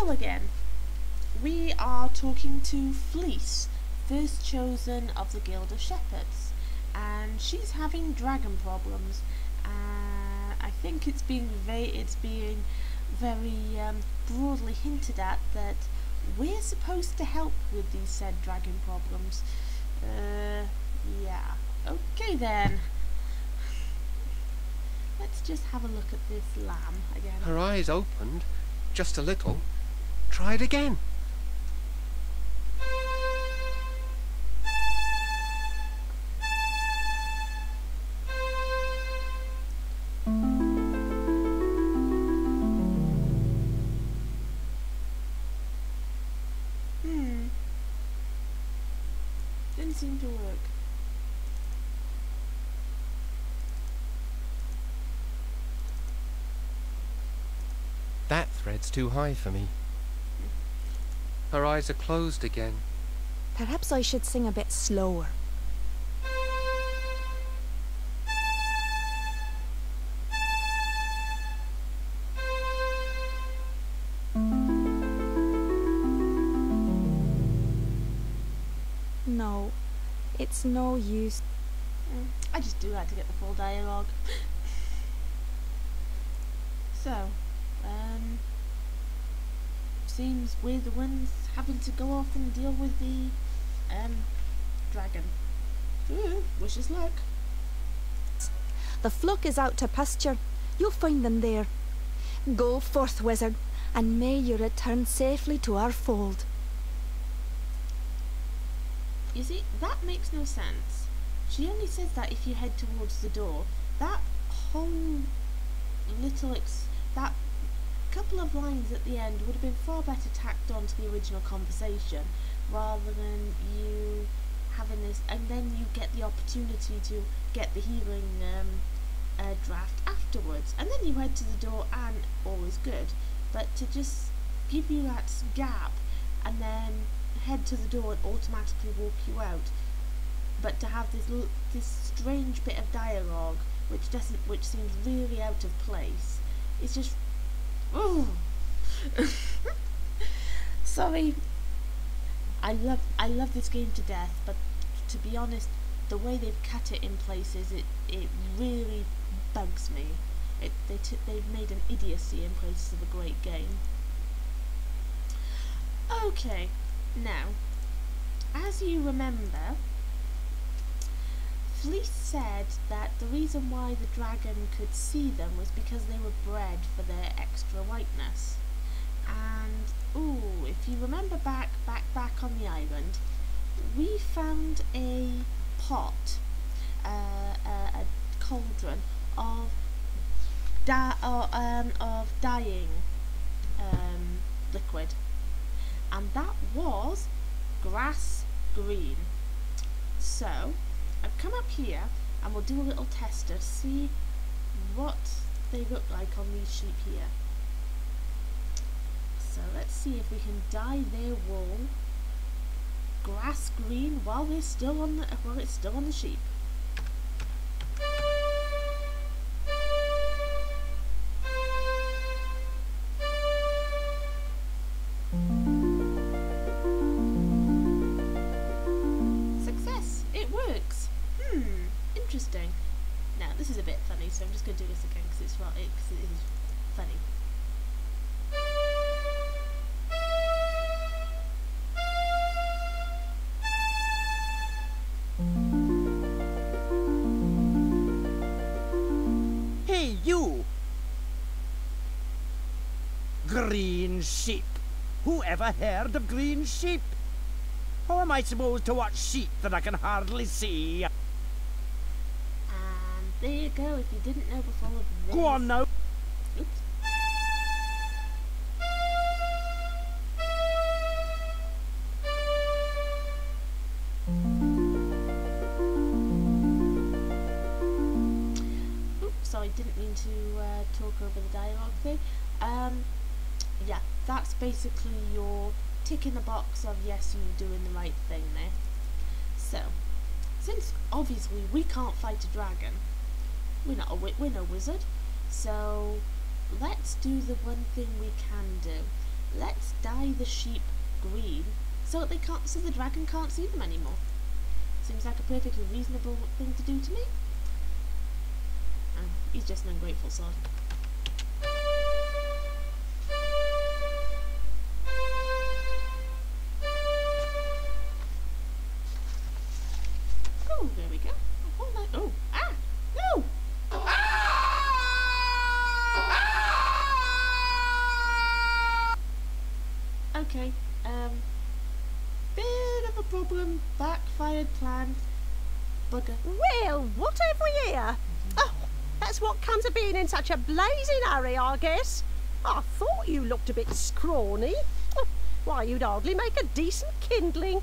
Hello again. We are talking to Fleece, first chosen of the Guild of Shepherds, and she's having dragon problems. I think it's being very broadly hinted at that we're supposed to help with these said dragon problems. Yeah. Okay then. Let's just have a look at this lamb again. Her eyes opened, just a little. Try it again. Didn't seem to work. That thread's too high for me. Her eyes are closed again. Perhaps I should sing a bit slower. No, it's no use. I just do like to get the full dialogue. So, seems we're the ones having to go off and deal with the dragon. Ooh, wish us luck. The flock is out to pasture. You'll find them there. Go forth, wizard, and may you return safely to our fold. You see, that makes no sense. She only says that if you head towards the door. That whole little that couple of lines at the end would have been far better tacked on to the original conversation, rather than you having this, and then you get the opportunity to get the healing draft afterwards, and then you head to the door and all is good. But to just give you that gap and then head to the door and automatically walk you out, but to have this strange bit of dialogue which seems really out of place, it's just sorry. I love this game to death, but to be honest, the way they've cut it in places, it really bugs me. They've made an idiocy in places of a great game. Okay, now, as you remember, Fleece said that the reason why the dragon could see them was because they were bred for their extra whiteness. And if you remember back on the island, we found a pot, a cauldron of dyeing liquid, and that was grass green. So I've come up here and we'll do a little tester to see what they look like on these sheep here. So let's see if we can dye their wool grass green while it's still on the sheep. Success! It works. Interesting. Now this is a bit funny, so I'm just going to do this again because it is funny. Hey, you! Green sheep. Who ever heard of green sheep? How am I supposed to watch sheep that I can hardly see? And there you go, if you didn't know before this. Go on now. Oops. Sorry, didn't mean to talk over the dialogue thing. Yeah, that's basically your tick in the box of yes, you're doing the right thing there. So, since obviously we can't fight a dragon, we're no wizard, so let's do the one thing we can do. let's dye the sheep green so that so the dragon can't see them anymore. Seems like a perfectly reasonable thing to do to me. Oh, he's just an ungrateful sod. Oh, there we go. Oh, ah! No! Okay, bit of a problem, backfired plan, bugger. Well, what have we here? Oh, that's what comes of being in such a blazing hurry, I guess. I thought you looked a bit scrawny. Why, you'd hardly make a decent kindling.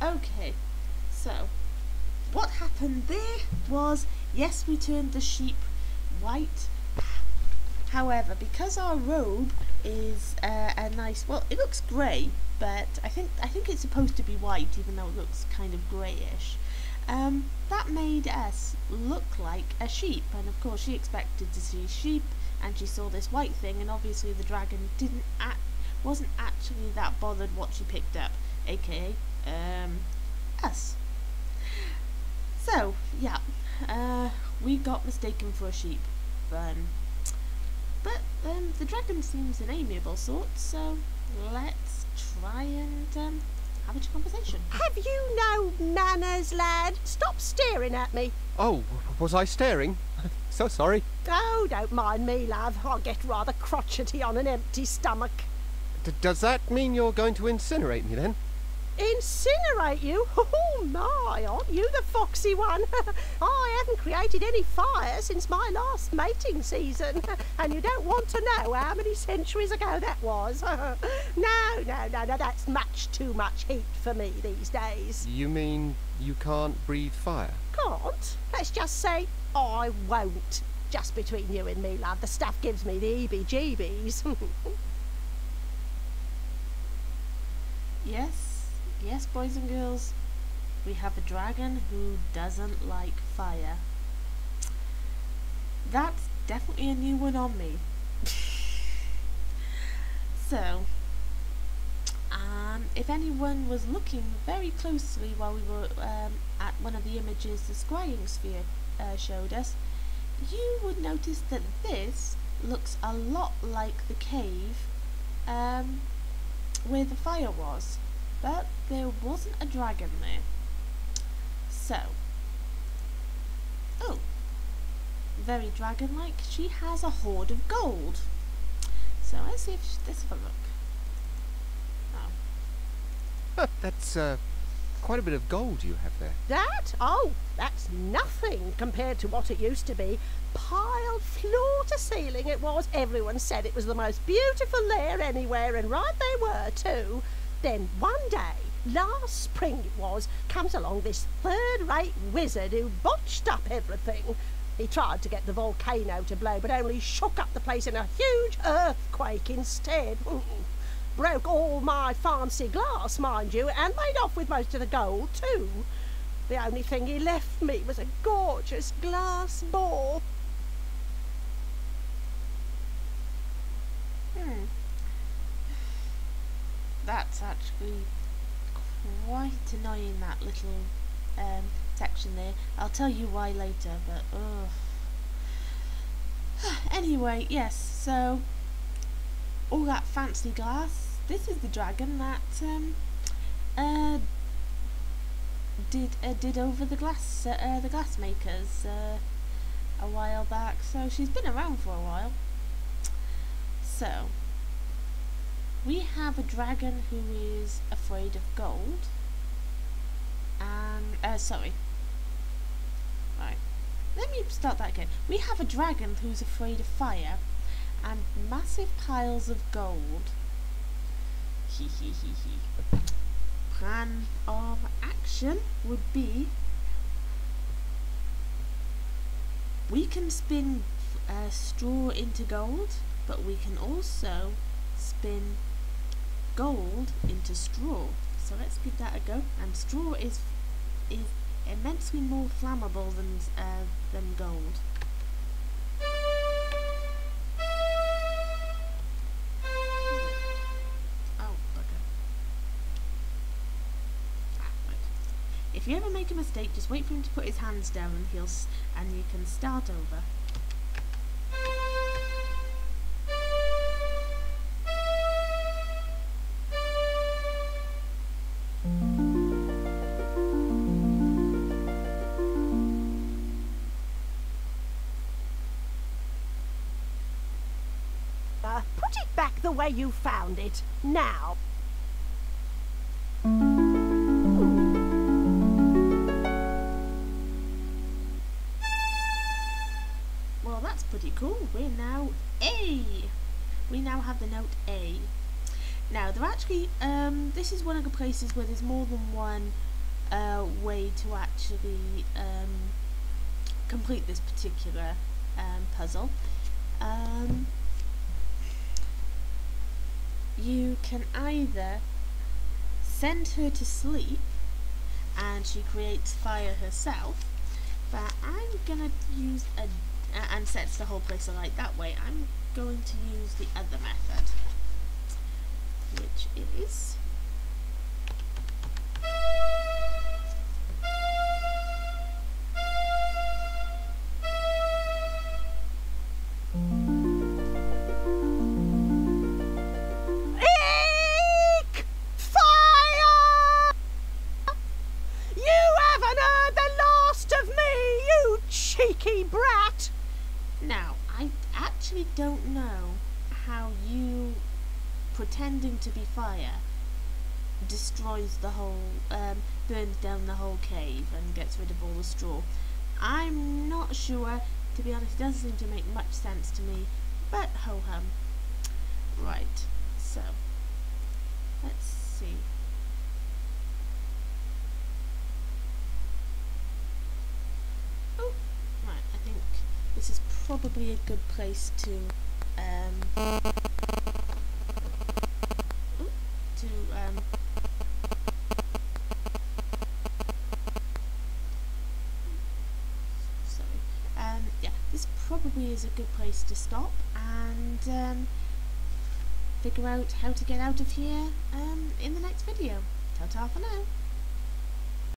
Okay, so, what happened there was, yes, we turned the sheep white. However, because our robe is a nice, well, it looks grey, but I think it's supposed to be white, even though it looks kind of greyish. That made us look like a sheep, and of course she expected to see sheep, and she saw this white thing, and obviously the dragon wasn't actually that bothered what she picked up, aka us. So yeah, we got mistaken for a sheep. But the dragon seems an amiable sort, so let's try and have a conversation. Have you no manners, lad? Stop staring at me. Oh, was I staring? So sorry. Oh, don't mind me, love. I get rather crotchety on an empty stomach. Does that mean you're going to incinerate me then? Incinerate you? Oh my, aren't you the foxy one? I haven't created any fire since my last mating season, and you don't want to know how many centuries ago that was. No, that's much too much heat for me these days. You mean you can't breathe fire? Can't? Let's just say I won't. Just between you and me, love, the stuff gives me the heebie-jeebies. Yes, boys and girls, we have a dragon who doesn't like fire. That's definitely a new one on me. So, if anyone was looking very closely while we were at one of the images the scrying sphere showed us, you would notice that this looks a lot like the cave where the fire was. But there wasn't a dragon there. So, oh, very dragon-like. She has a hoard of gold. So let's see if let's have a look. Oh, That's quite a bit of gold you have there. That? Oh, that's nothing compared to what it used to be. Piled floor to ceiling it was. Everyone said it was the most beautiful lair anywhere, and right they were too. Then one day, last spring it was, comes along this third-rate wizard who botched up everything. He tried to get the volcano to blow, but only shook up the place in a huge earthquake instead. Broke all my fancy glass, mind you, and made off with most of the gold too. The only thing he left me was a gorgeous glass ball. That's actually quite annoying, that little section there. I'll tell you why later, but anyway, yes, so all that fancy glass, this is the dragon that did over the glass makers a while back, so she's been around for a while. So we have a dragon who is afraid of gold, and sorry, right, let me start that again. We have a dragon who's afraid of fire and massive piles of gold. Plan of action would be, we can spin straw into gold, but we can also spin gold into straw. So let's give that a go. And straw is immensely more flammable than gold. if you ever make a mistake, just wait for him to put his hands down and and you can start over. Put it back the way you found it, now. Well, that's pretty cool. We're now A. We now have the note A. Now, there actually, this is one of the places where there's more than one way to actually complete this particular puzzle. You can either send her to sleep and she creates fire herself, but I'm gonna use and sets the whole place alight that way. I'm going to use the other method, which is cheeky brat! Now, I actually don't know how you pretending to be fire destroys the whole, burns down the whole cave and gets rid of all the straw. I'm not sure, to be honest. It doesn't seem to make much sense to me, but ho-hum. Right, so, let's see. This is probably a good place to yeah, this probably is a good place to stop and figure out how to get out of here in the next video. Ta-ta for now.